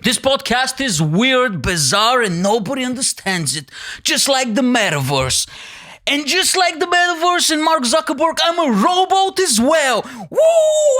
This podcast is weird, bizarre, and nobody understands it. Just like the metaverse. And just like the metaverse and Mark Zuckerberg, I'm a robot as well. Woo!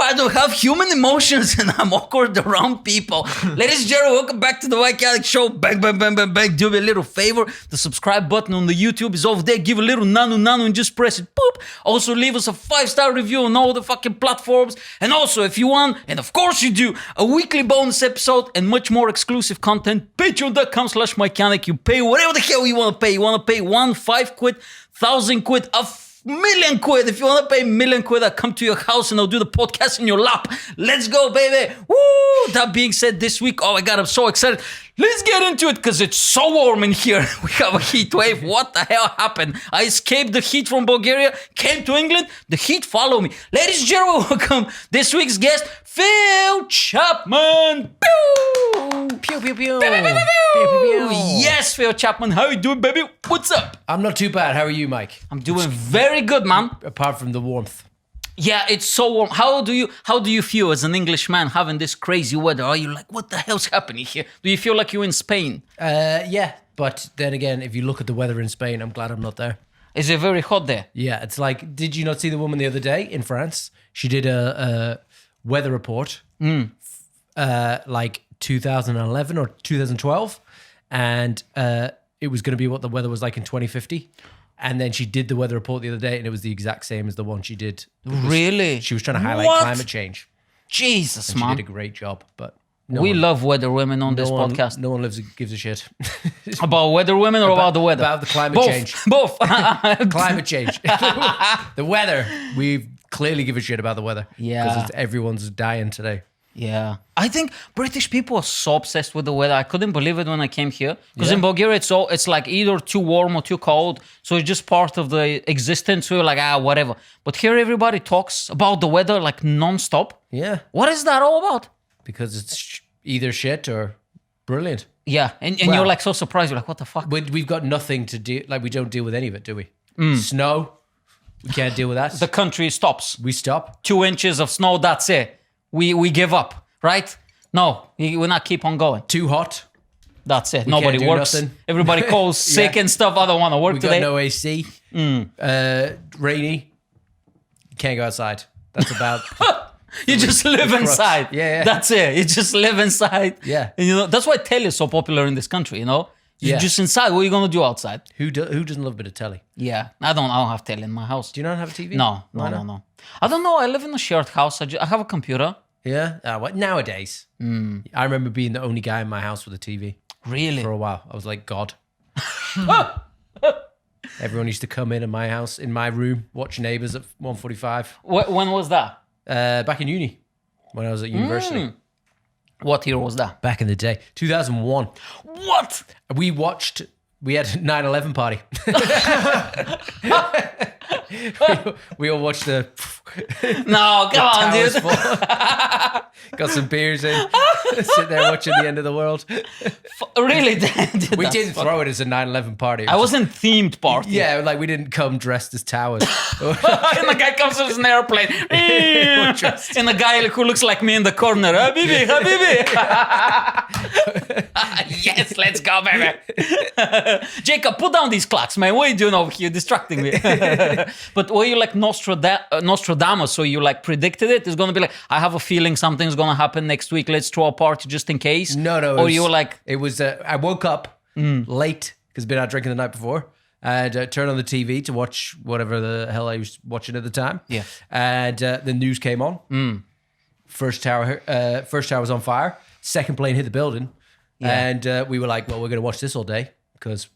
I don't have human emotions and I'm awkward around people. Ladies and gentlemen, welcome back to the Yanek Show. Bang, bang, bang, bang, bang. Do me a little favor. The subscribe button on the YouTube is over there. Give a little nanu and just press it. Boop. Also, leave us a 5-star review on all the fucking platforms. And also, if you want, and of course you do, a weekly bonus episode and much more exclusive content, patreon.com/MikeYanek. You pay whatever the hell you want to pay. You want to pay 1, 5 quid, 1,000 quid, million quid. If you want to pay million quid, I'll come to your house and I'll do the podcast in your lap. Let's go, baby. Woo! That being said, this week, oh my God, I'm so excited. Let's get into it because it's so warm in here. We have a heat wave. What the hell happened? I escaped the heat from Bulgaria, came to England. The heat followed me. Ladies and gentlemen, welcome this week's guest, Phil Chapman. Pew! Pew, pew, pew. Pew, pew, pew, pew, pew. Yes, Phil Chapman. How you doing, baby? What's up? I'm not too bad. How are you, Mike? I'm doing very good, man. Apart from the warmth. Yeah, it's so warm. How do you feel as an Englishman having this crazy weather? Are you like, what the hell's happening here? Do you feel like you're in Spain? Yeah, but then again, if you look at the weather in Spain, I'm glad I'm not there. Is it very hot there? Yeah, it's like, did you not see the woman the other day in France? She did a weather report, like 2011 or 2012, and it was going to be what the weather was like in 2050. And then she did the weather report the other day, and it was the exact same as the one she did. Really? She was trying to highlight climate change. Jesus, and man. She did a great job, but we love weather women on this podcast. No one gives a shit. About weather women or about the weather? About the climate change. Both. Climate change. The weather. We clearly give a shit about the weather. Yeah. Because everyone's dying today. Yeah. I think British people are so obsessed with the weather. I couldn't believe it when I came here. Because in Bulgaria, it's like either too warm or too cold. So it's just part of the existence. So you're like, whatever. But here everybody talks about the weather like non-stop. Yeah. What is that all about? Because it's either shit or brilliant. Yeah. And you're like so surprised. You're like, what the fuck? We've got nothing to do. Like, we don't deal with any of it, do we? Snow. We can't deal with that. The country stops. We stop. 2 inches of snow, that's it. We give up, right? No, we're not keep on going. Too hot. That's it. Nobody can't do works. nothing. Everybody calls sick and stuff. I don't want to work We today. got no AC. Rainy. You can't go outside. That's about... You just live inside. Yeah. That's it. You just live inside. Yeah. And that's why telly is so popular in this country, You're just inside. What are you going to do outside? Who doesn't love a bit of telly? Yeah. I don't have telly in my house. Do you not have a TV? No. I don't know. I live in a shared house. I have a computer. Yeah? What nowadays? I remember being the only guy in my house with a TV. Really? For a while. I was like, God. Everyone used to come in my house, in my room, watch Neighbours at 1:45. When was that? Back in uni, when I was at university. What year was that? Back in the day. 2001. What? We had a 9/11 party. we all watched the... No, come on, towers dude. fall. Got some beers in. Sit there watching the end of the world. Really? We didn't throw it as a 9/11 party. I wasn't themed party. Yeah, like we didn't come dressed as towers. And the guy comes with an airplane. And the guy who looks like me in the corner. Habibi. Yes, let's go, baby. Jacob, put down these clocks, man. What are you doing over here? Distracting me. But were you like Nostradamus? So you like predicted it? It's going to be like, I have a feeling something's going to happen next week. Let's throw a party just in case. No. Or you were like... It was, I woke up late because I'd been out drinking the night before. And turned on the TV to watch whatever the hell I was watching at the time. Yeah. And the news came on. First tower was on fire. Second plane hit the building. Yeah. And we were like, well, we're going to watch this all day because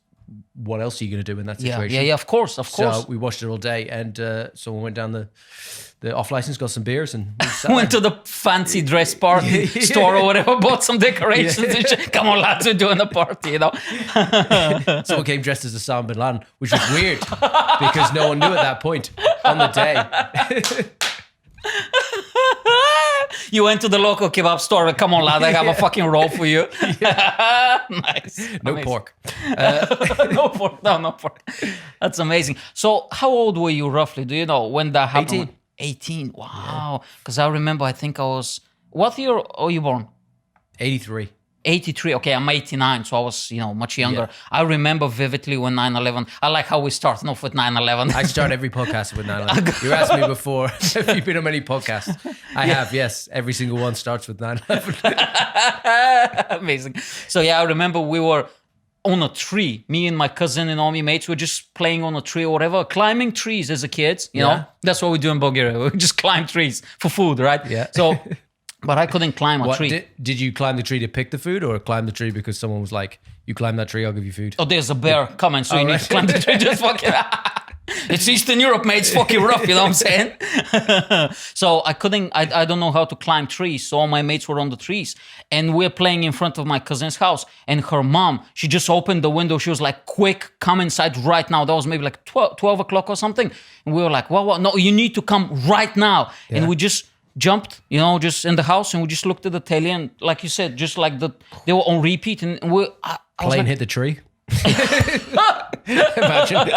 what else are you going to do in that situation? Yeah, of course. So we watched it all day. And so we went down the off-license, got some beers, and went to the fancy dress party store or whatever, bought some decorations and shit. Come on, lads, we're doing a party, Someone came dressed as Osama bin Laden, which was weird because no one knew at that point on the day. You went to the local kebab store. Come on, lad, I have a fucking roll for you. Nice. No amazing. pork. No pork. No pork. That's amazing. So how old were you roughly? Do you know when that happened? 18. Wow. Because I remember, I think I was... What year are you born? 83. 83. Okay, I'm 89, so I was, much younger. I remember vividly when 9/11. I like how we start off with 9/11. I start every podcast with 9/11. You asked me before if you've been on many podcasts. I have, yes. Every single one starts with 9/11. Amazing. So I remember we were on a tree. Me and my cousin and all my mates were just playing on a tree or whatever, climbing trees as a kid. You know, that's what we do in Bulgaria. We just climb trees for food, right? Yeah. So, but I couldn't climb a tree. Did you climb the tree to pick the food, or climb the tree because someone was like, "You climb that tree, I'll give you food"? Oh, there's a bear coming, so you need to climb the tree. Just fucking. It's Eastern Europe, mate. It's fucking rough, you know what I'm saying? So I couldn't, I don't know how to climb trees. So all my mates were on the trees. And we're playing in front of my cousin's house. And her mom, she just opened the window. She was like, quick, come inside right now. That was maybe like 12 o'clock or something. And we were like, well, no, you need to come right now. Yeah. And we just jumped, just in the house. And we just looked at the telly. And like you said, just like they were on repeat. And plane hit the tree. Imagine.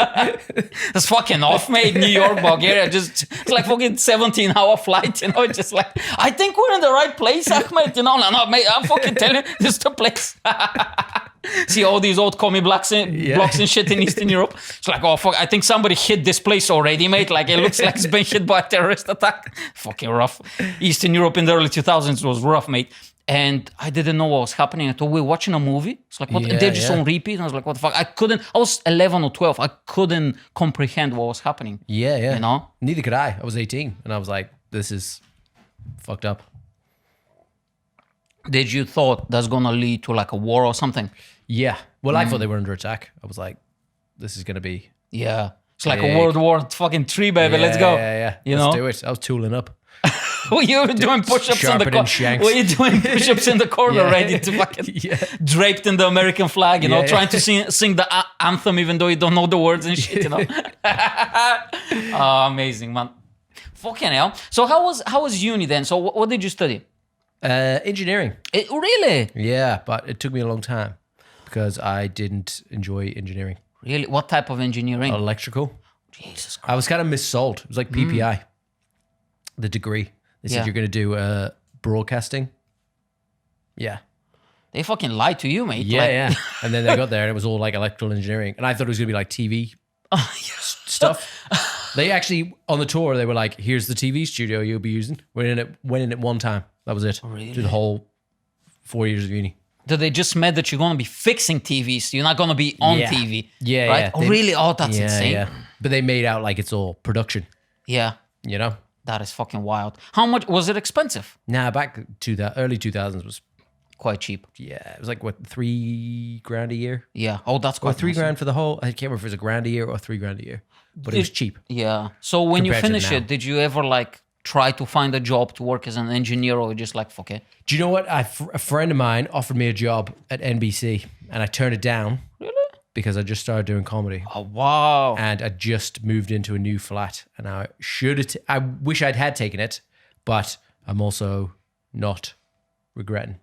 That's fucking off, mate. New York, Bulgaria, it's like fucking 17-hour flight, just like, I think we're in the right place, Ahmed, no, mate, I'm fucking telling you, this is the place. See all these old commie blocks and shit in Eastern Europe. It's like, oh fuck, I think somebody hit this place already, mate. Like, it looks like it's been hit by a terrorist attack. Fucking rough. Eastern Europe in the early 2000s was rough, mate. And I didn't know what was happening until we were watching a movie. It's like, what? They're just on repeat. And I was like, what the fuck? I was 11 or 12. I couldn't comprehend what was happening. Yeah. You know? Neither could I. I was 18. And I was like, this is fucked up. Did you thought that's going to lead to like a war or something? Yeah. Well, I thought they were under attack. I was like, this is going to be... Yeah. It's like a World War fucking 3, baby. Let's go. Yeah. Let's do it. I was tooling up. Were you doing push-ups in the corner? Were you doing push-ups in the corner, ready to fucking draped in the American flag, trying to sing the anthem even though you don't know the words and shit, Oh, amazing, man. Fucking hell. So how was uni then? So what did you study? Engineering. Really? Yeah, but it took me a long time because I didn't enjoy engineering. Really? What type of engineering? Electrical. Jesus Christ. I was kind of missold. It was like PPI, the degree. They said you're going to do broadcasting. Yeah. They fucking lied to you, mate. Yeah. And then they got there and it was all like electrical engineering. And I thought it was going to be like TV stuff. They actually, on the tour, they were like, here's the TV studio you'll be using. Went in it one time. That was it. Really? Through the whole 4 years of uni. Did they just meant that you're going to be fixing TVs? You're not going to be on TV. Yeah, right? yeah. Oh, really? Oh, that's insane. Yeah. But they made out like it's all production. Yeah. You know? That is fucking wild. How much was it expensive? Nah, back to the early 2000s was quite cheap. Yeah, it was like what, $3,000 a year? Yeah. Oh, that's quite. Or $3,000 for the whole. I can't remember if it was $1,000 a year or $3,000 a year, but it was cheap. Yeah. So when you finish it, did you ever like try to find a job to work as an engineer, or just like fuck it? Do you know what? A friend of mine offered me a job at NBC, and I turned it down. Really? Because I just started doing comedy. Oh, wow. And I just moved into a new flat. And I I wish I'd had taken it, but I'm also not regretting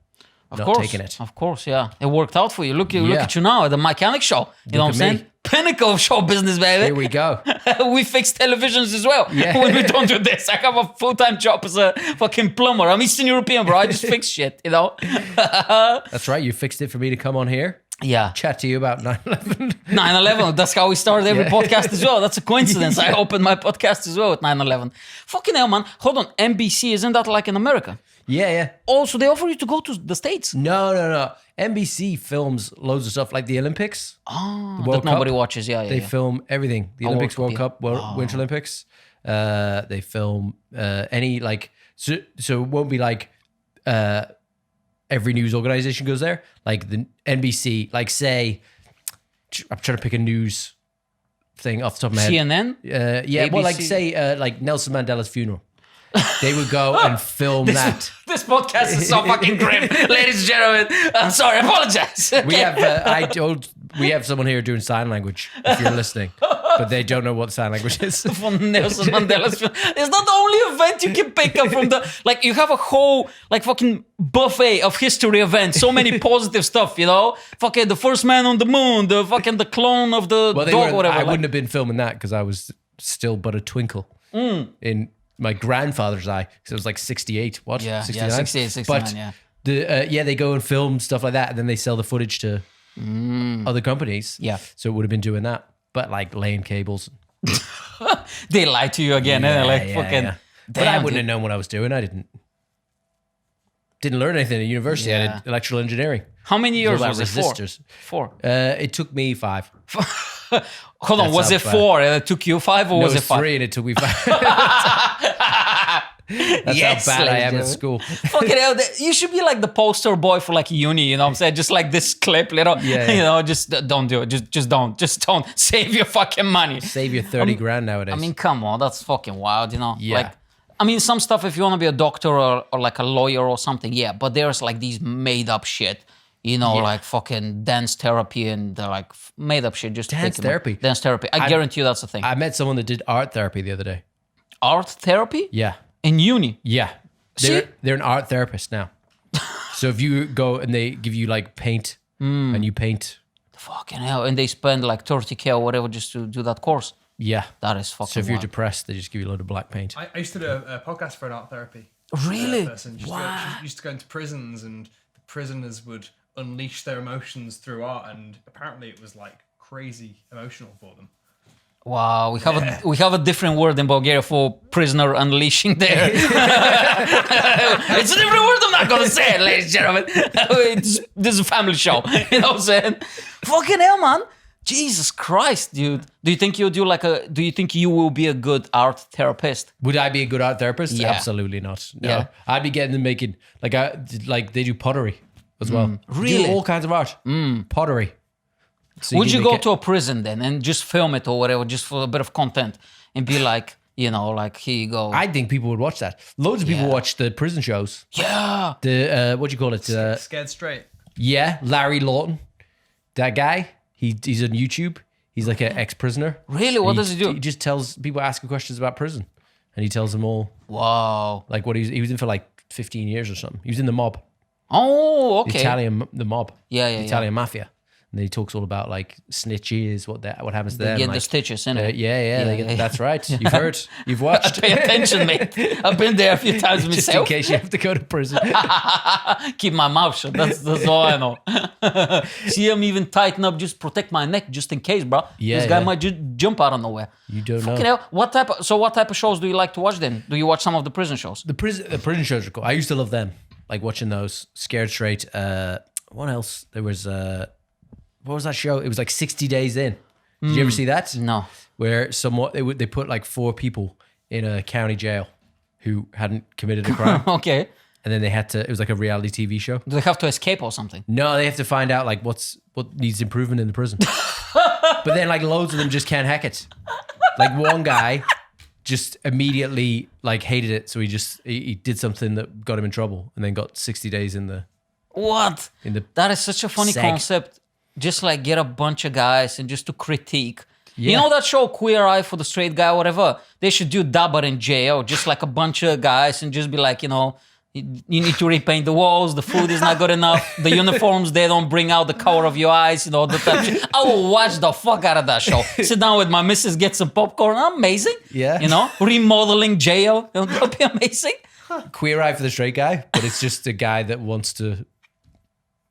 taking it. Of course, yeah. It worked out for you. Look at you now at the Mikey Mayhem show. You know what I'm saying? Pinnacle of show business, baby. Here we go. We fix televisions as well. Yeah. When we don't do this. I have a full-time job as a fucking plumber. I'm Eastern European, bro. I just fix shit, That's right. You fixed it for me to come on here. Yeah. Chat to you about 9/11. 9/11. That's how we started every podcast as well. That's a coincidence. I opened my podcast as well at 9/11. Fucking hell, man. Hold on. NBC, isn't that like in America? Yeah. Also, they offer you to go to the States. No. NBC films loads of stuff like the Olympics. Oh, that nobody watches. Yeah. They film everything. The Olympics, World Cup, Winter Olympics. They film any like... So it won't be like... every news organization goes there, like the NBC, like say, I'm trying to pick a news thing off the top of my head. CNN? Yeah, ABC? Well, like say, like Nelson Mandela's funeral. They would go and film that. This podcast is so fucking grim. Ladies and gentlemen, I'm sorry, I apologize. We have, we have someone here doing sign language, if you're listening, but they don't know what sign language is. From Nelson Mandela's funeral. It's not the only event you can pick up from the, like you have a whole, like fucking buffet of history events. So many positive stuff, Fucking the first man on the moon, the clone of the dog, whatever. I wouldn't have been filming that because I was still but a twinkle in my grandfather's eye, because it was like 68, what? Yeah, 69? 68, 69, but yeah. They go and film stuff like that, and then they sell the footage to other companies. Yeah. So it would have been doing that, but like laying cables. They lied to you again, fucking. But I wouldn't have known what I was doing. I didn't learn anything at university. I did electrical engineering. How many years was it? Resistors. 4. It took me 5. Hold on, was it 4 and it took you 5, or was it 5? 3 and it took me 5. That's how bad I am at school. Fucking hell, you should be like the poster boy for like uni, you know what I'm saying? Just like this clip, you know, just don't do it. Just don't save your fucking money. Save your 30 grand nowadays. I mean, come on, that's fucking wild, you know? Yeah. Like, I mean, some stuff, if you want to be a doctor or like a lawyer or something, yeah, but there's like these made up shit, you know, like fucking dance therapy and they're like made up shit. Just Dance therapy? Dance therapy. I guarantee you that's the thing. I met someone that did art therapy the other day. Art therapy? Yeah. In uni? Yeah. They're an art therapist now. So if you go and they give you like paint and you paint. Fucking hell. And they spend like 30K or whatever just to do that course. Yeah. That is fucking So if you're wild. depressed, they just give you a load of black paint. I used to do a podcast for an art therapy. Really? Person. She used to go into prisons and the prisoners would unleash their emotions through art, and apparently it was like crazy emotional for them. Wow, we have a different word in Bulgaria for prisoner unleashing their. It's a different word. I'm not gonna say it, ladies and gentlemen. This is a family show. You know what I'm saying? Fucking hell, man. Jesus Christ, dude. Do you think you'll do do you think you will be a good art therapist? Would I be a good art therapist? Yeah. Absolutely not. No. Yeah. I'd be getting them making like they do pottery as well. Really? Do all kinds of art. Pottery. So Would you can go make to a prison then and just film it or whatever, just for a bit of content and be like, you know, like, here you go. I think people would watch that. Loads of people watch the prison shows. Yeah. The what do you call it? Scared Straight. Yeah, Larry Lawton. That guy. He's on YouTube. He's like an ex-prisoner. Really? What does he do? He just tells people asking questions about prison, and he tells them all Wow. like what he was in for like 15 years or something. He was in the mob, Oh, okay. the mob. Yeah, the Italian mafia. And then he talks all about like snitches, what happens to them. Get like, the stitches, innit? That's right. You've heard. You've watched. Pay attention, mate. I've been there a few times Just myself. in case you have to go to prison. Keep my mouth shut. That's all I know. See, I'm even tighten up, just protect my neck, just in case, bro. Yeah, This guy yeah. might just jump out of nowhere. You don't Fucking know. hell. What type of shows do you like to watch then? Do you watch some of the prison shows? The prison shows are cool. I used to love them. Like watching those. Scared Straight. What else? There was what was that show? It was like 60 Days In. Did you ever see that? No. Where they put like 4 people in a county jail who hadn't committed a crime, Okay. and then it was like a reality TV show. Do they have to escape or something? No, they have to find out like what needs improvement in the prison. But then like loads of them just can't hack it. Like one guy just immediately like hated it, so he did something that got him in trouble, and then got 60 days in the. What? That is such a funny Seg. concept. Just like get a bunch of guys and just to critique. Yeah. You know that show Queer Eye for the Straight Guy, whatever? They should do Dabber in jail, just like a bunch of guys and just be like, you know, you need to repaint the walls, the food is not good enough, the uniforms, they don't bring out the color of your eyes, you know, the type of shit. I will watch the fuck out of that show. Sit down with my missus, get some popcorn, amazing. Yeah. You know, remodeling jail, you know, that'll be amazing. Queer Eye for the Straight Guy, but it's just a guy that wants to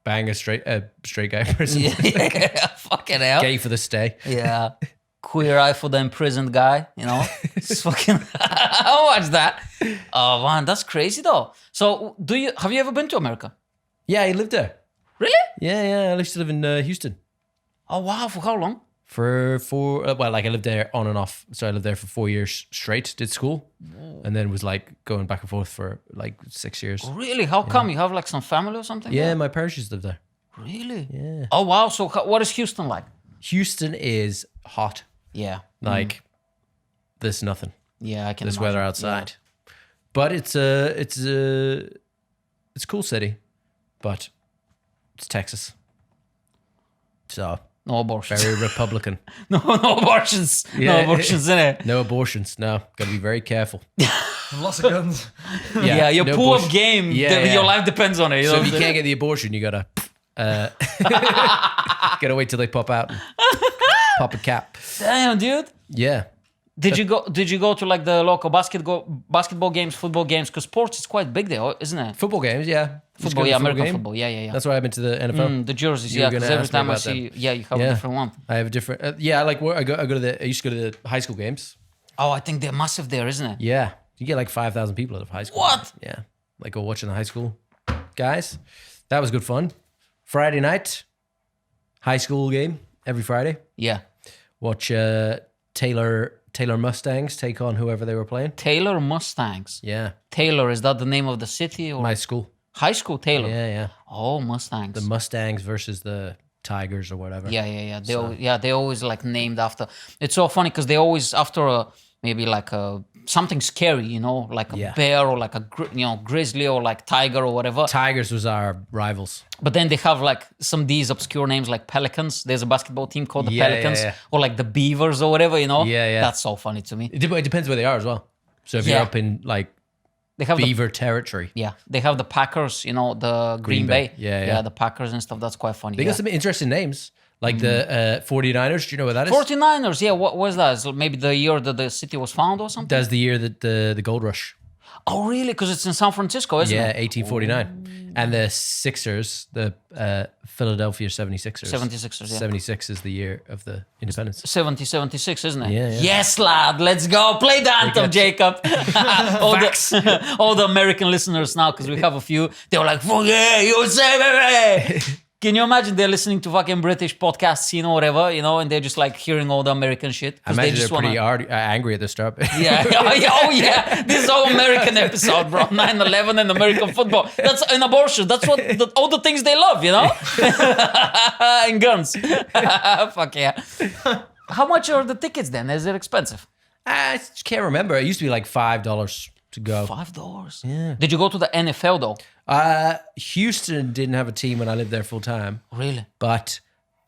bang a straight guy person. Yeah, fucking hell. Gay for the stay. Yeah. Queer Eye for the imprisoned guy, you know? It's fucking... I'll watch that. Oh, man, that's crazy, though. So, have you ever been to America? Yeah, he lived there. Really? Yeah. I used to live in Houston. Oh, wow. For how long? For 4... I lived there on and off. So I lived there for 4 years straight, did school. And then was like going back and forth for like 6 years. Really? How come? You have like some family or something? Yeah, my parents used to live there. Really? Yeah. Oh, wow. So, what is Houston like? Houston is hot. Yeah. Like, there's nothing. Yeah, I can This imagine. weather outside. But it's a cool city, but it's Texas. So No abortions. very Republican. no abortions. Yeah. No abortions in it. No abortions. No, gotta be very careful. And lots of guns. Yeah, your no pull-up bullsh- game, Yeah. your life depends on it. You So know if what you I'm can't saying? get the abortion, you gotta gotta wait till they pop out and pop a cap. Damn, dude. Yeah. Did you go to like the local basketball games, football games? Because sports is quite big there, isn't it? Football games, yeah. Football, yeah, American football, yeah. That's why I've been to the NFL. The jerseys, You were because gonna every ask me time I about see, them. you have a different one. I have a different. I used to go to the high school games. Oh, I think they're massive there, isn't it? Yeah, you get like 5,000 people out of high school. What? Yeah, like go watching the high school guys. That was good fun. Friday night, high school game every Friday. Yeah. Watch Taylor Mustangs take on whoever they were playing. Taylor Mustangs. Yeah, Taylor, is that the name of the city or my school. high school? Taylor. Yeah. Oh, Mustangs. The Mustangs versus the Tigers or whatever. Yeah. They always like named after. It's so funny because they always after maybe like something scary, like a bear or like a grizzly or like tiger or whatever. Tigers was our rivals. But then they have like these obscure names like Pelicans. There's a basketball team called the Pelicans or like the Beavers or whatever. Yeah. That's so funny to me. It depends where they are as well. So if you're up in like they have Beaver territory. Yeah, they have the Packers, the Green Bay. Yeah, the Packers and stuff. That's quite funny. They got some interesting names. Like the 49ers. Do you know what that is? 49ers, yeah. What was that? So maybe the year that the city was founded or something? That's the year that the gold rush. Oh, really? Because it's in San Francisco, isn't it? Yeah, 1849. And the Sixers, the Philadelphia 76ers. 76ers, yeah. 76 is the year of the independence. 76, isn't it? Yeah. Yes, lad. Let's go. Play the anthem, Jacob. all the American listeners now, because we have a few, they were like, "Fuck yeah, USA, baby!" Can you imagine they're listening to fucking British podcasts, whatever, and they're just like hearing all the American shit? I imagine they're pretty angry at the start. Yeah. Oh, yeah. This is all American episode, bro. 9/11 and American football. That's an abortion. That's what all the things they love, and guns. Fuck yeah. How much are the tickets then? Is it expensive? I just can't remember. It used to be like $5 to go. $5? Yeah. Did you go to the NFL though? Houston didn't have a team when I lived there full time. Really? But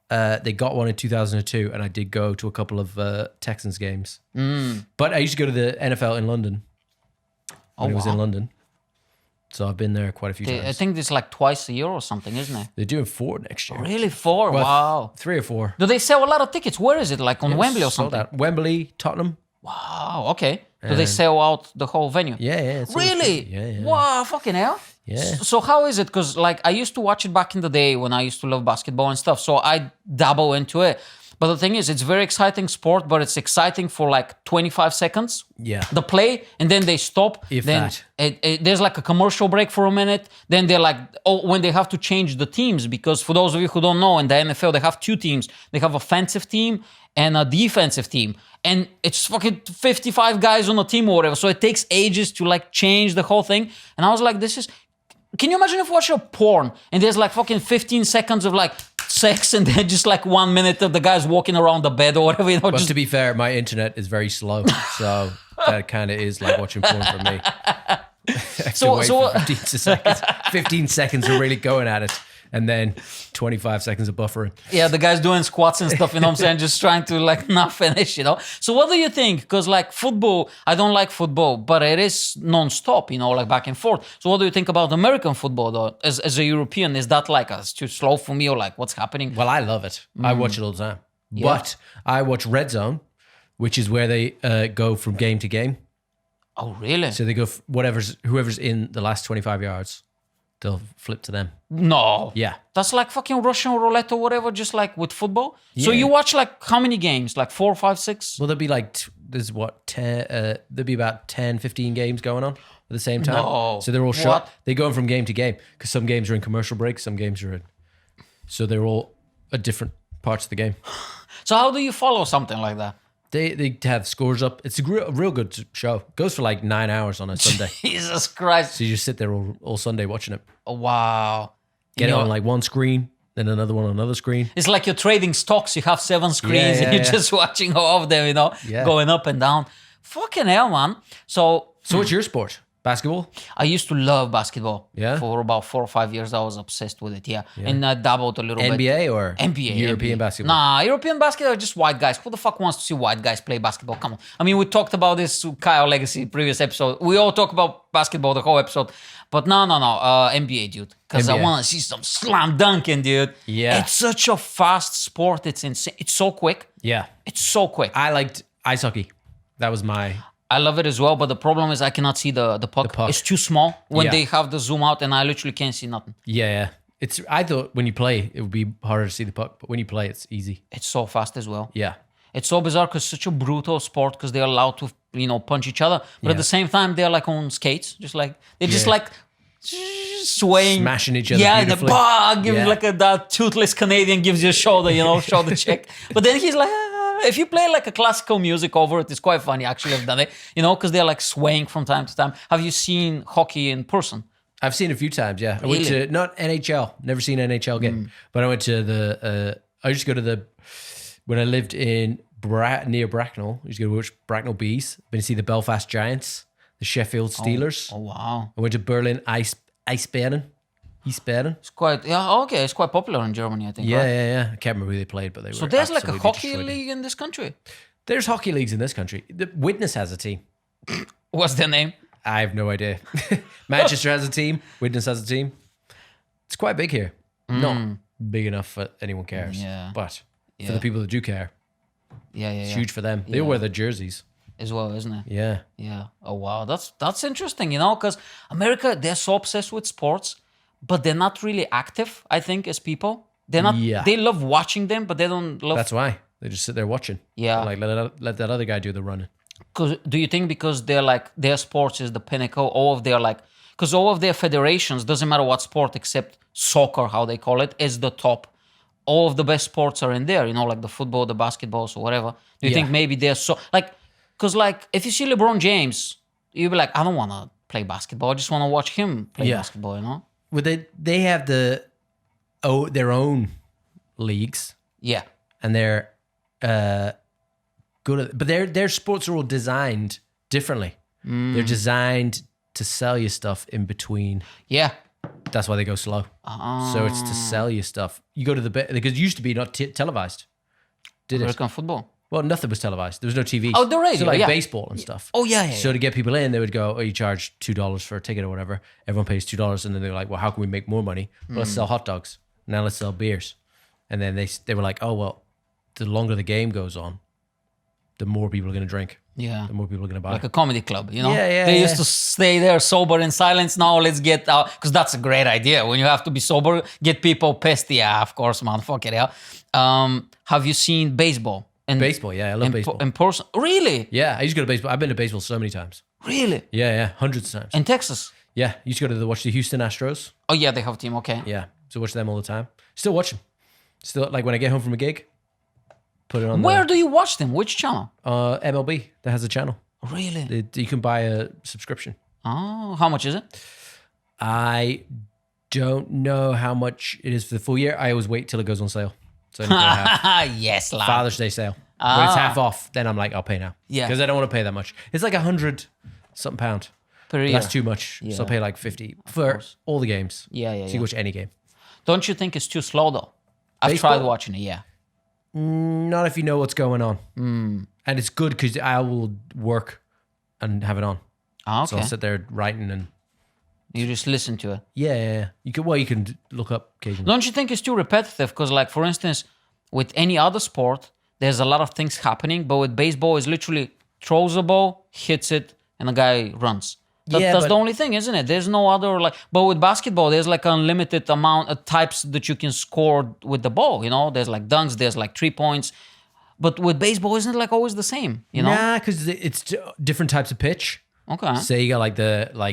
they got one in 2002, and I did go to a couple of Texans games. But I used to go to the NFL in London when it was in London. So I've been there quite a few times. I think it's like twice a year or something, isn't it? They're doing 4 next year. Really? 4? Well, Wow. 3 or 4. Do they sell a lot of tickets? Where is it? Like on Wembley or Sold something? out. Wembley, Tottenham. Wow, okay. Do they sell out the whole venue? Yeah. It's always Really? good. Yeah. Wow, fucking hell. Yeah. So how is it? Because like I used to watch it back in the day when I used to love basketball and stuff. So I dabble into it. But the thing is, it's very exciting sport, but it's exciting for like 25 seconds. Yeah. The play, and then they stop. If then that. There's like a commercial break for a minute. Then they're like, when they have to change the teams, because for those of you who don't know, in the NFL, they have 2 teams. They have offensive team and a defensive team. And it's fucking 55 guys on a team or whatever. So it takes ages to like change the whole thing. And I was like, can you imagine if you watch a porn and there's like fucking 15 seconds of like sex and then just like 1 minute of the guys walking around the bed or whatever, But to be fair, my internet is very slow. So that kind of is like watching porn for me. I have to wait for 15 seconds of really going at it. And then 25 seconds of buffering. Yeah, the guy's doing squats and stuff, what I'm saying? Just trying to like not finish, So what do you think? Because like football, I don't like football, but it is non-stop, like back and forth. So what do you think about American football though? As a European, is that like it's too slow for me or like what's happening? Well, I love it. I watch it all the time. Yeah. But I watch Red Zone, which is where they go from game to game. Oh, really? So they go whoever's in the last 25 yards. They'll flip to them. No. Yeah. That's like fucking Russian roulette or whatever, just like with football. Yeah. So you watch like how many games? Like 4, 5, 6? Well, there'll be like, there'll be about 10, 15 games going on at the same time. No. So they're all What? shot. They go from game to game because some games are in commercial breaks, some games are in. So they're all at different parts of the game. So how do you follow something like that? They have scores up. It's a real good show. Goes for like 9 hours on a Sunday. Jesus Christ. So you just sit there all Sunday watching it. Oh, wow. Get it on like one screen, then another one on another screen. It's like you're trading stocks. You have 7 screens and you're just watching all of them, going up and down. Fucking hell, man. So what's your sport? Basketball? I used to love basketball. Yeah? For about 4 or 5 years, I was obsessed with it, And I dabbled a little bit. NBA or NBA. European basketball? Nah, European basketball are just white guys. Who the fuck wants to see white guys play basketball? Come on. I mean, we talked about this Kyle Legacy previous episode. We all talk about basketball the whole episode. But no. NBA, dude. Because I NBA. want to see some slam dunking, dude. Yeah. It's such a fast sport. It's insane. It's so quick. Yeah. It's so quick. I liked ice hockey. That was my. I love it as well, but the problem is I cannot see the puck. puck. It's too small when Yeah. they have the zoom out, and I literally can't see nothing. Yeah. I thought when you play, it would be harder to see the puck, but when you play, it's easy. It's so fast as well. Yeah. It's so bizarre because it's such a brutal sport because they're allowed to, punch each other, but at the same time they're like on skates, just like they're just like swaying, Smashing each other Yeah, and the beautifully. give Yeah. like that toothless Canadian gives you a shoulder, shoulder check. But then he's like, if you play like a classical music over it, it's quite funny. Actually, I've done it, because they're like swaying from time to time. Have you seen hockey in person? I've seen it a few times, yeah. I went Really? to, not NHL, never seen an NHL game, but I went to I used to go to when I lived in near Bracknell, I used to go to watch Bracknell Bees. Been to see the Belfast Giants, the Sheffield Steelers. Oh wow, I went to Berlin Eisbären. it's quite It's quite popular in Germany, I think. Yeah, right? yeah. I can't remember who they played, but they were. So there's like a absolutely hockey destroyed. league in this country. There's hockey leagues in this country. The Widnes has a team. What's their name? I have no idea. Manchester has a team. Widnes has a team. It's quite big here. Not big enough that anyone cares. Yeah. But for Yeah. the people that do care, Yeah, it's huge for them. They wear their jerseys. as well, isn't it? Yeah. Yeah. Oh wow, that's interesting. Because America, they're so obsessed with sports, but they're not really active. I think as people, they're not. Yeah. They love watching them, but they don't love. That's why. They just sit there watching. Yeah. Like, let that other guy do the running. Cause do you think because they're like their sports is the pinnacle? Because all of their federations, doesn't matter what sport except soccer, how they call it, is the top. All of the best sports are in there. Like the football, the basketball, or whatever. Do you think maybe they're so like? Because like if you see LeBron James, you'll be like, I don't want to play basketball. I just want to watch him play basketball. Well, they have their own leagues, Yeah. and they're good at, but their sports are all designed differently. They're designed to sell you stuff in between. Yeah. That's why they go slow. So it's to sell you stuff. You go to because it used to be not televised. Did it? American football. Well, nothing was televised. There was no TV. Oh, the radio, So like yeah. baseball and stuff. Oh, yeah. So to get people in, they would go, oh, you charge $2 for a ticket or whatever. Everyone pays $2. And then they're like, well, how can we make more money? Well, let's sell hot dogs. Now let's sell beers. And then they were like, oh, well, the longer the game goes on, the more people are going to drink. Yeah. The more people are going to buy. Like a comedy club, Yeah, They used to stay there sober in silence. Now let's get out. Because that's a great idea. When you have to be sober, get people pissed. Yeah, of course, man. Fuck it, yeah. Have you seen baseball? Baseball, yeah. I love baseball. In person? Really? Yeah, I used to go to baseball. I've been to baseball so many times. Really? Yeah. Hundreds of times. In Texas? Yeah, I used to go to watch the Houston Astros. Oh, yeah, they have a team. Okay. Yeah, so watch them all the time. Still watch them. Still, like when I get home from a gig, put it on Where do you watch them? Which channel? MLB that has a channel. Really? You can buy a subscription. Oh, how much is it? I don't know how much it is for the full year. I always wait till it goes on sale. So I don't pay half. Yes, lad. Father's Day sale. When it's half off, then I'm like, I'll pay now. Yeah. Because I don't want to pay that much. It's like £100-something pound. Per But year. that's too much. So Yeah. I'll pay like 50 for course. all the games. Yeah. So you can watch any game. Don't you think it's too slow, though? I've Baseball? tried watching it, yeah. Not if you know what's going on. And it's good because I will work and have it on. Ah, So okay. I'll sit there writing and You just listen to it. yeah. You can look up occasionally. Don't you think it's too repetitive? Because, like, for instance, with any other sport, there's a lot of things happening, but with baseball, it's literally throws a ball, hits it, and the guy runs. Yeah, That's but- the only thing, isn't it? There's no other, like, but with basketball, there's like unlimited amount of types that you can score with the ball, There's like dunks, there's like 3 points. But with baseball, isn't it like always the same, Nah, because it's different types of pitch. Okay. Say you got like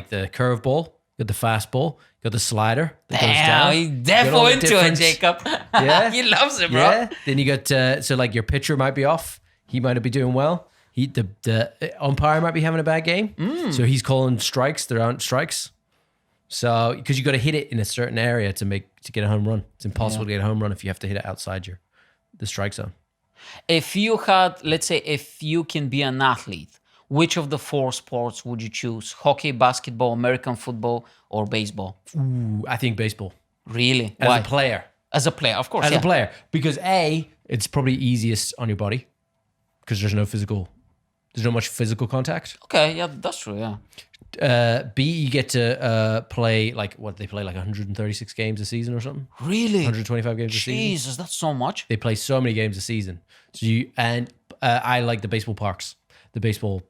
the curve ball, you got the fastball, you got the slider that goes Damn, down. he's You got all defo the into it, different- Jacob. Yeah. He loves it, bro. Yeah. Then you got so like your pitcher might be off. He might not be doing well. The umpire might be having a bad game. So he's calling strikes. There aren't strikes. So because you got to hit it in a certain area to get a home run. It's impossible to get a home run if you have to hit it outside the strike zone. If you had, let's say, if you can be an athlete, which of the 4 sports would you choose? Hockey, basketball, American football, or baseball? Ooh, I think baseball Really? as Why? a player. As a player, of course. As yeah. a player, because it's probably easiest on your body because there's not much physical contact. Okay, yeah, that's true. Yeah. B, you get to play like what they play like 136 games a season or something. Really? 125 games a season. Jesus, that's so much. They play so many games a season. So I like the baseball parks. the baseball.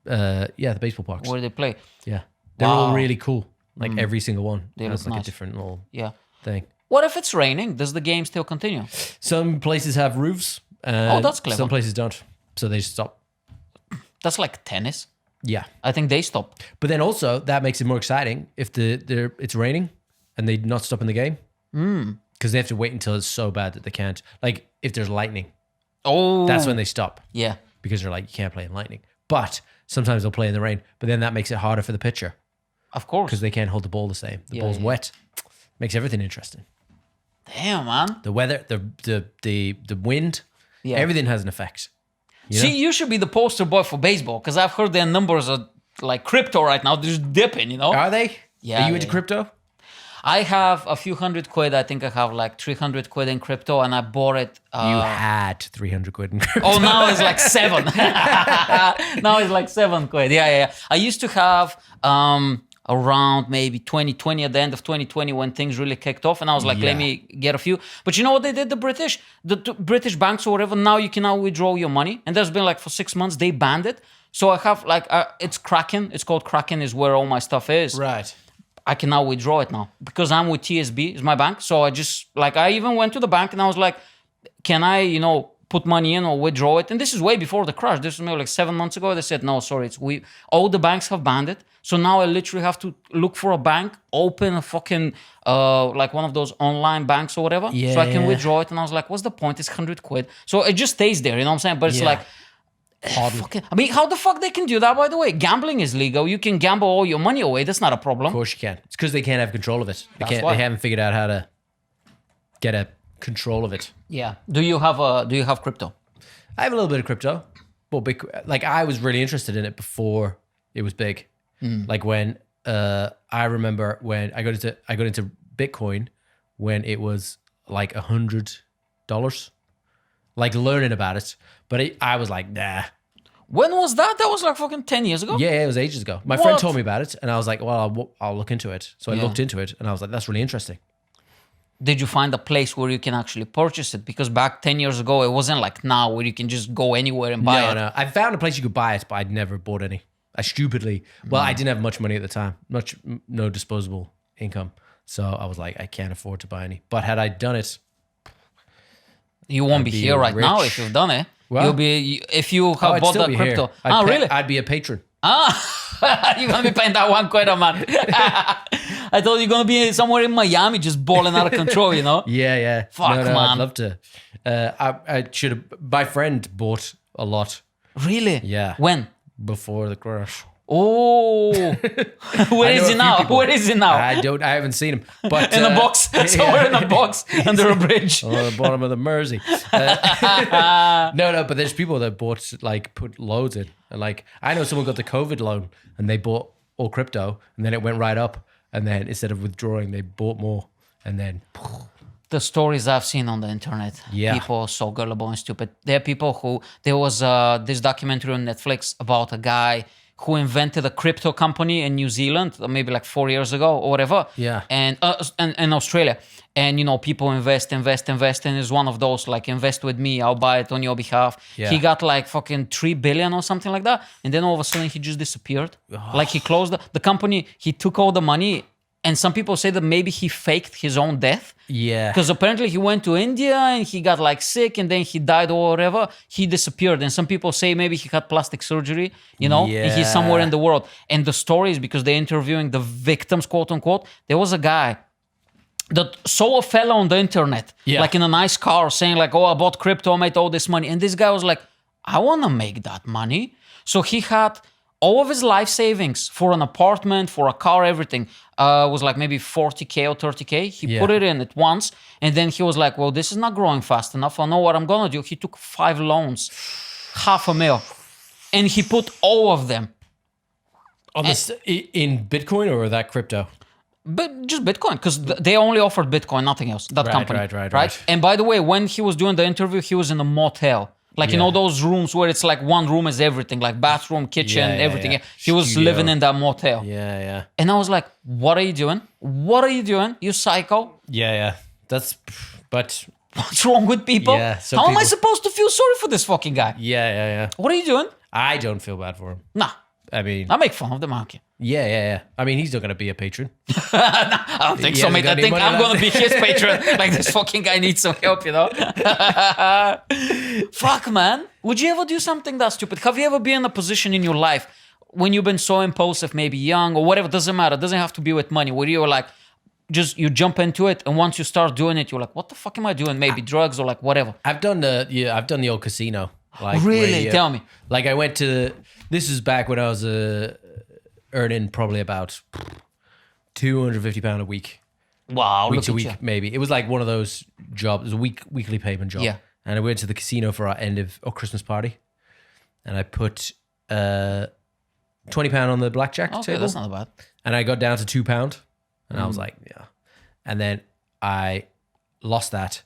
The baseball parks. where they play. Yeah, they're Wow. all really cool. Like every single one They has look like nice. a different little Yeah. thing. What if it's raining? Does the game still continue? Some places have roofs. That's clever. Some places don't, so they stop. That's like tennis. Yeah, I think they stop. but then also that makes it more exciting if it's raining and they're not stopping the game because they have to wait until it's so bad that they can't. Like if there's lightning, Oh, that's when they stop yeah. because they're like you can't play in lightning. But sometimes they'll play in the rain, but then that makes it harder for the pitcher Of course. because they can't hold the ball the same. The ball's wet, makes everything interesting. Damn, man. The weather, the wind, Yeah. everything has an effect. You know? See, you should be the poster boy for baseball because I've heard their numbers are like crypto right now. They're just dipping, you know? Are they? Yeah, Are you into yeah. crypto? I have a few £100. I think I have like 300 quid in crypto and I bought it. You had 300 quid in crypto. Oh, now it's like 7. Now it's like 7 quid. Yeah. I used to have around maybe 2020 at the end of 2020 when things really kicked off. And I was like, let me get a few. But you know what they did? The British banks or whatever, now you can now withdraw your money. And there's been like for 6 months, they banned it. So I have like, it's Kraken. It's called Kraken is where all my stuff is. Right. I can now withdraw it now because I'm with TSB, is my bank. So I just like I even went to the bank and I was like, can I, put money in or withdraw it? And this is way before the crash. This was maybe like 7 months ago. They said, no, sorry, all the banks have banned it. So now I literally have to look for a bank, open a fucking like one of those online banks or whatever. So I can withdraw it. And I was like, what's the point? It's 100 quid. So it just stays there, you know what I'm saying? But it's like fucking, I mean, how the fuck they can do that, by the way? Gambling is legal. You can gamble all your money away. That's not a problem. Of course you can. It's because they can't have control of it. That's why. They haven't figured out how to get a control of it. Yeah. Do you have crypto? I have a little bit of crypto, but like I was really interested in it before it was big. Like when I remember when I got into Bitcoin when it was like $100, like learning about it. But I was like, nah. When was that? That was like fucking 10 years ago? Yeah, it was ages ago. My friend What? told me about it, and I was like, well, I'll look into it. So I Yeah. looked into it, and I was like, that's really interesting. Did you find a place where you can actually purchase it? Because back 10 years ago, it wasn't like now where you can just go anywhere and buy it. No. I found a place you could buy it, but I'd never bought any. I didn't have much money at the time, no disposable income. So I was like, I can't afford to buy any. But had I done it, You won't be be here right now rich. if you've done it. Well- You'll be if you have I'd bought still that be crypto. here. Really? I'd be a patron. You're gonna be paying that £1 a month. I thought you're gonna be somewhere in Miami just balling out of control, you know? Yeah. Fuck, no, man. I'd love to. I should have. My friend bought a lot Really? Yeah. When? before the crash. Oh, where is he now? Where is he now? I haven't seen him, but In a box, somewhere in a box under a bridge. on the bottom of the Mersey. No, but there's people that put loads in. And like I know someone got the COVID loan and they bought all crypto and then it went right up. And then instead of withdrawing, they bought more. And then The stories I've seen on the internet, Yeah. people are so gullible and stupid. There are people there was this documentary on Netflix about a guy who invented a crypto company in New Zealand, maybe like 4 years ago or whatever. Yeah. And in Australia. And, people invest. And it's one of those, like, invest with me, I'll buy it on your behalf. Yeah. He got like fucking 3 billion or something like that. And then all of a sudden he just disappeared. Like he closed the company, he took all the money. And some people say that maybe he faked his own death. yeah, Because apparently he went to India and he got like sick and then he died or whatever. He disappeared. And some people say maybe he had plastic surgery, and he's somewhere in the world. And the story is because they're interviewing the victims, quote unquote. There was a guy that saw a fella on the internet, like in a nice car saying like, oh, I bought crypto, I made all this money. And this guy was like, I want to make that money. So he had all of his life savings for an apartment, for a car, everything was like maybe 40K or 30K. He put it in at once. And then he was like, well, this is not growing fast enough. I know what I'm going to do. He took 5 loans, $500,000. And he put all of them. on this in Bitcoin or that crypto. But just Bitcoin, because they only offered Bitcoin, nothing else. That company, Right. And by the way, when he was doing the interview, he was in a motel, like those rooms where it's like one room is everything, like bathroom, kitchen, everything. He was Studio. living in that motel, Yeah. and I was like, "What are you doing? What are you doing? You psycho! Yeah. But What's wrong with people? Yeah, some How am I people- supposed to feel sorry for this fucking guy? yeah. What are you doing? I don't feel bad for him. Nah, I mean, I make fun of the monkey. yeah. I mean, he's not going to be a patron. I don't think He so, hasn't mate. got I any think money I'm left. gonna be his patron. Like, this fucking guy needs some help, you know? Fuck, man. Would you ever do something that stupid? Have you ever been in a position in your life when you've been so impulsive, maybe young or whatever, doesn't matter, doesn't have to be with money, where you're like, just you jump into it, and once you start doing it, you're like, what the fuck am I doing? Maybe drugs or like whatever. I've done the old casino. Like, Really? Tell me. Like, I went to, this is back when I was earning probably about £250 a week. Wow, Week look to at week, you. maybe. It was like one of those jobs. It was a weekly payment job. Yeah. And I went to the casino for our end of Christmas party. And I put £20 on the blackjack Okay, table. that's not bad. And I got down to £2. And I was like, yeah. And then I lost that.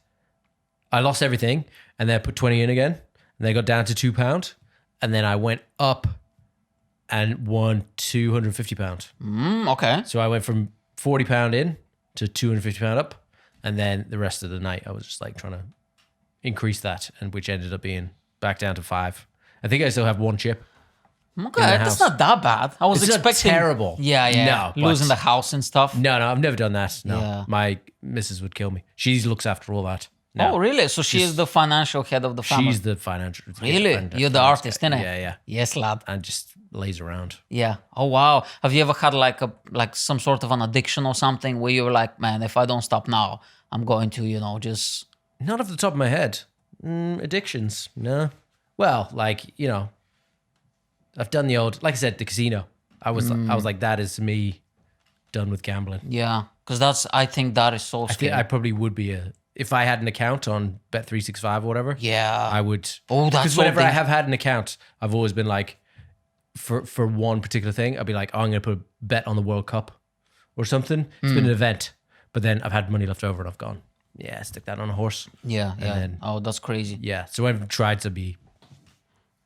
I lost everything. And then I put 20 in again. And they got down to £2. And then I went up and won £250. Okay. So I went from £40 in to £250 up. And then the rest of the night, I was just like trying to increase that, and which ended up being back down to 5. I think I still have 1 chip. Okay, in the that's house. not that bad. I was It's not expecting terrible. Yeah. No, but- Losing the house and stuff. No, I've never done that. No, Yeah. my missus would kill me. She looks after all that. No, Oh, really? So she is the financial head of the family. she's the financial. Really? You're the artist, innit? Yeah. Yes, lad. And just lays around. Yeah. Oh, wow. Have you ever had like some sort of an addiction or something where you're like, man, if I don't stop now, I'm going to, just... Not off the top of my head. Addictions, no. Well, I've done the old, like I said, the casino. I was like, that is me done with gambling. Yeah. Because I think that is so I think scary. I probably would be if I had an account on Bet365 or whatever. Yeah. I would. Oh, that's because so whenever I dang- have had an account, I've always been like, for one particular thing, I'd be like, oh, I'm going to put a bet on the World Cup or something. It's been an event, but then I've had money left over and I've gone, yeah, stick that on a horse. Yeah. then- Oh, that's crazy. Yeah, so I've tried to be,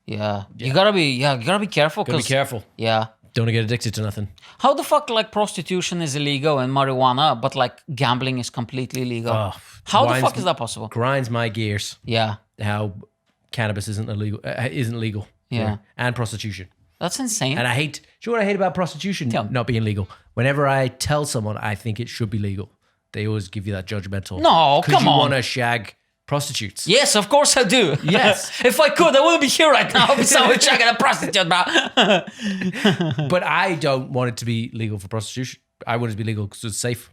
Yeah. You gotta be careful. gotta be 'cause- careful. Yeah. Don't get addicted to nothing. How the fuck, like, prostitution is illegal and marijuana, but like gambling is completely legal? Oh, How the grinds- fuck is that possible? Grinds my gears Yeah. how cannabis isn't legal. Yeah. And prostitution. That's insane. And I hate, do you know what I hate about prostitution Tell me. not being legal? Whenever I tell someone I think it should be legal, they always give you that judgmental. No, come you on. want to shag prostitutes. Yes, of course I do. Yes. If I could, I wouldn't be here right now. I'd be somewhere checking a prostitute, bro. But I don't want it to be legal for prostitution. I want it to be legal because it's safe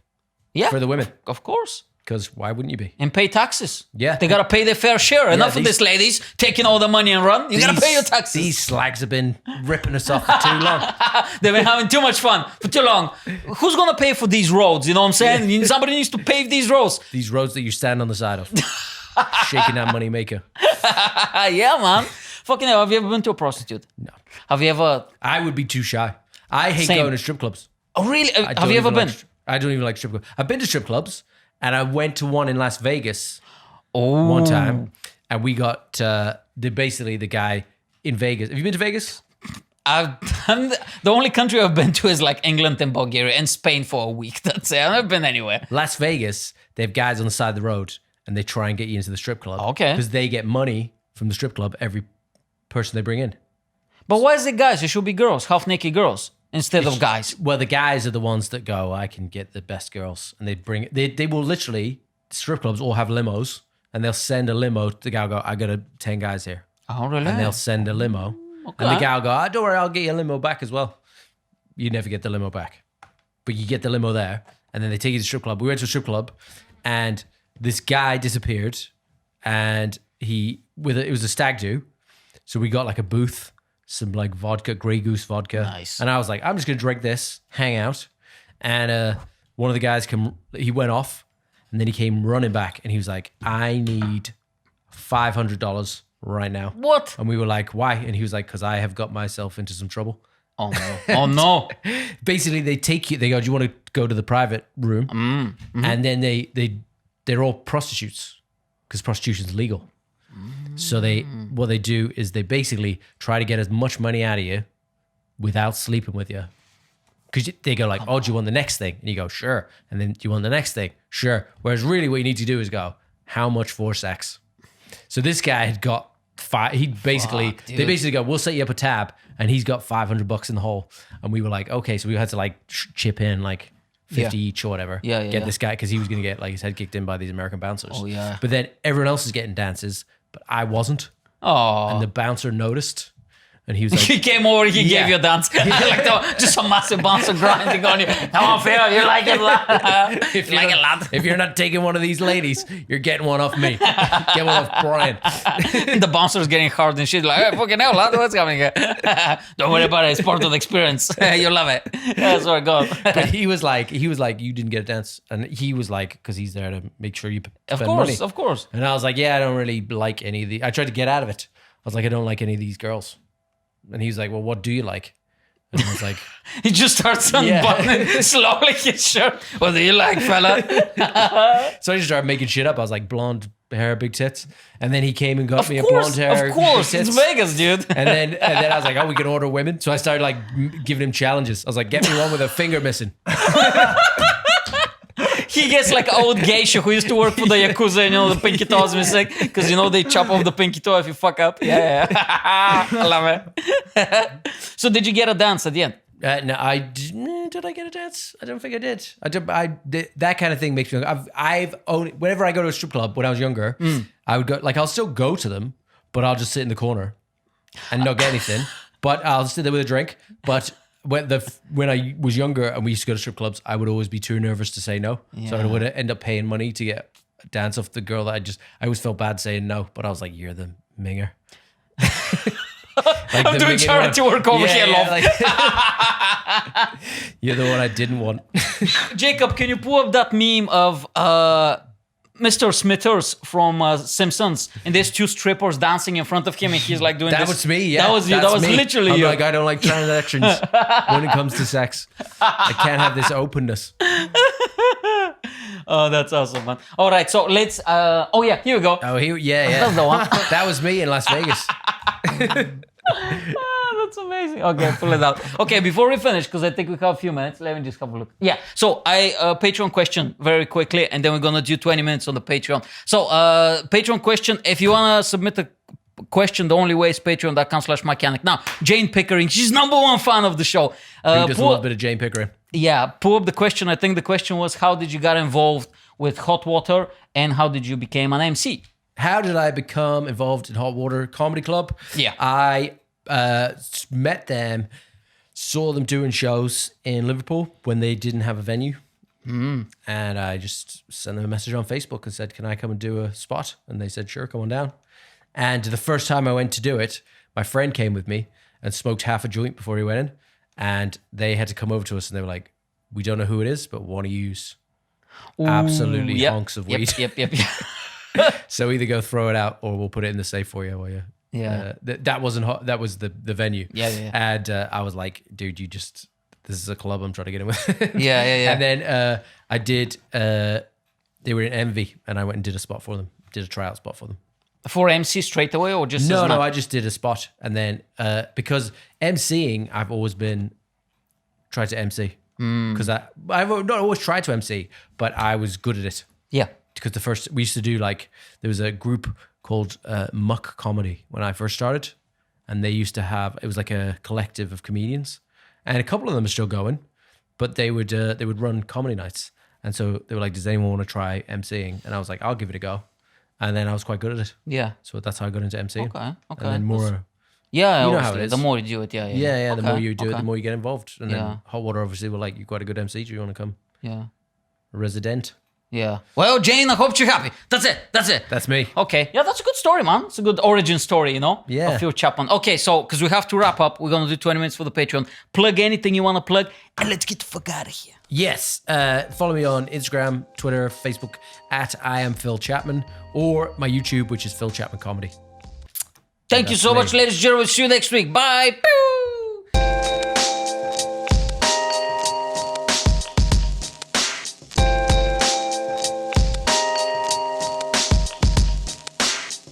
Yeah. for the women. Of course. Because why wouldn't you be? And pay taxes. Yeah. They gotta pay their fair share. Enough of these- this, ladies. Taking all the money and run. You gotta pay your taxes. These slags have been ripping us off for too long. They've been having too much fun for too long. Who's gonna pay for these roads? You know what I'm saying? Somebody needs to pave these roads. These roads that you stand on the side of. Shaking that money maker. Yeah, man. Fucking hell, have you ever been to a prostitute? No. Have you ever... I would be too shy. I hate Same. going to strip clubs. Oh, really? I Have don't you ever even been? like I don't even like strip clubs. I've been to strip clubs, and I went to one in Las Vegas Oh. one time, and we got the guy in Vegas. Have you been to Vegas? The only country I've been to is like England and Bulgaria and Spain for a week. That's it. I've never been anywhere. Las Vegas, they have guys on the side of the road, and they try and get you into the strip club. Okay. Because they get money from the strip club every person they bring in. But why is it guys? It should be girls, half-naked girls, instead of guys. Well, the guys are the ones that go, I can get the best girls. And they will literally, strip clubs all have limos, and they'll send a limo. The guy will go, I got 10 guys here. Oh, really? And they'll send a limo. Okay. And the guy will go, don't worry, I'll get you a limo back as well. You never get the limo back. But you get the limo there, and then they take you to the strip club. We went to a strip club, and this guy disappeared, and it was a stag do. So we got like a booth, some like vodka, Grey Goose vodka. Nice. And I was like, I'm just going to drink this, hang out. And one of the guys he went off, and then he came running back, and he was like, I need $500 right now. What? And we were like, why? And he was like, because I have got myself into some trouble. Oh, no. Oh, no. Basically, they take you, they go, do you want to go to the private room? Mm-hmm. And then they're all prostitutes because prostitution's legal. So what they do is they basically try to get as much money out of you without sleeping with you. Because they go like, oh, do you want the next thing? And you go, sure. And then do you want the next thing? Sure. Whereas really what you need to do is go, how much for sex? So this guy had got He basically, Fuck, dude. they basically go, we'll set you up a tab, and he's got $500 in the hole. And we were like, okay, so we had to like chip in like 50 each or whatever. Get this guy, because he was going to get like his head kicked in by these American bouncers. Oh, yeah. But then everyone else is getting dances, but I wasn't. Oh. And the bouncer noticed, and he was like, He came over, he gave you a dance. Like just a massive bouncer grinding on you. Come on, Phil, you like it, lad. if You like it, lad. If you're not taking one of these ladies, you're getting one off me. Get one off Brian. The bouncer's getting hard and shit. Like, hey, fucking hell, lad, what's coming here? Don't worry about it. It's part of the experience. You love it. That's where it goes. But he was like, you didn't get a dance, and he was like, because he's there to make sure you spend money. Of course. And I was like, yeah, I don't really like any of the. I tried to get out of it. I was like, I don't like any of these girls. And he was like, well, what do you like? And I was like, He just starts unbuttoning slowly his shirt. What do you like, fella? so I just started making shit up. I was like, blonde hair, big tits. And then he came and got Of me a blonde hair. Of course. big It's tits. Vegas, dude. And then I was like, oh, we can order women. So I started like giving him challenges. I was like, get me one with a finger missing. He gets like old geisha who used to work for the Yakuza, you know, the pinky toe is missing. Because, you know, they chop off the pinky toe if you fuck up. Yeah. I love it. So did you get a dance at the end? No, I didn't. Did I get a dance? I don't think I did. I did. That kind of thing makes me. I've only whenever I go to a strip club when I was younger, I would go. Like I'll still go to them, but I'll just sit in the corner and not get anything. But I'll sit there with a drink. But when I was younger and we used to go to strip clubs, I would always be too nervous to say no. So I would end up paying money to get a dance off the girl that I always felt bad saying no. But I was like, you're the minger. Like I'm doing charity work over here, love. like, you're the one I didn't want. Jacob, can you pull up that meme of Mr. Smithers from Simpsons, and there's two strippers dancing in front of him, and he's like doing That this. was me, yeah. That was you. That was me. literally I'm you. like, I don't like transactions when it comes to sex. I can't have this openness. Oh, that's awesome, man. All right, so let's. Here we go. Oh, yeah. That's the one. That was me in Las Vegas. That's amazing. Okay, pull it out. Okay, before we finish, because I think we have a few minutes, let me just have a look. Yeah, so Patreon question very quickly, and then we're gonna do 20 minutes on the Patreon. So Patreon question, if you wanna submit a question, the only way is patreon.com/Yanek. Now, Jane Pickering, she's #1 fan of the show. He does a little bit of Jane Pickering. Yeah, pull up the question. I think the question was, how did you get involved with Hot Water, and how did you become an MC? How did I become involved in Hot Water Comedy Club? Yeah. I met them, saw them doing shows in Liverpool when they didn't have a venue. And I just sent them a message on Facebook and said, can I come and do a spot? And they said, sure, come on down. And the first time I went to do it, my friend came with me and smoked half a joint before he went in. And they had to come over to us and they were like, we don't know who it is, but want to use absolutely honks of weed. Yep. So either go throw it out or we'll put it in the safe for you. Yeah. That wasn't hot. That was the venue. Yeah. And I was like, dude, this is a club I'm trying to get in with. Yeah. And then I did, they were in Envy and I went and did a spot for them, did a tryout spot for them. For MC straight away, or just No, I just did a spot. And then because MCing, I've always tried to MC. Because I've not always tried to MC, but I was good at it. Yeah. Because we used to do there was a group called Muck Comedy when I first started, and they used to it was like a collective of comedians, and a couple of them are still going, but they would run comedy nights, and so they were like, does anyone want to try MCing? And I was like, I'll give it a go, and then I was quite good at it. Yeah. So that's how I got into MCing. Okay. And then more. Yeah, you know how it is. The more you do it, yeah. Yeah. The more you do it, the more you get involved. And Yeah. then Hot Water obviously were like, you've got a good MC. Do you want to come? Yeah. Resident. Yeah. Well, Jane, I hope you're happy. That's it. That's me. Okay. Yeah, that's a good story, man. It's a good origin story, you know? Yeah. Of Phil Chapman. Okay, so, because we have to wrap up, we're going to do 20 minutes for the Patreon. Plug anything you want to plug, and let's get the fuck out of here. Yes. Follow me on Instagram, Twitter, Facebook at I am Phil Chapman, or my YouTube, which is Phil Chapman Comedy. Thank you so much, ladies and gentlemen. See you next week. Bye. Pew!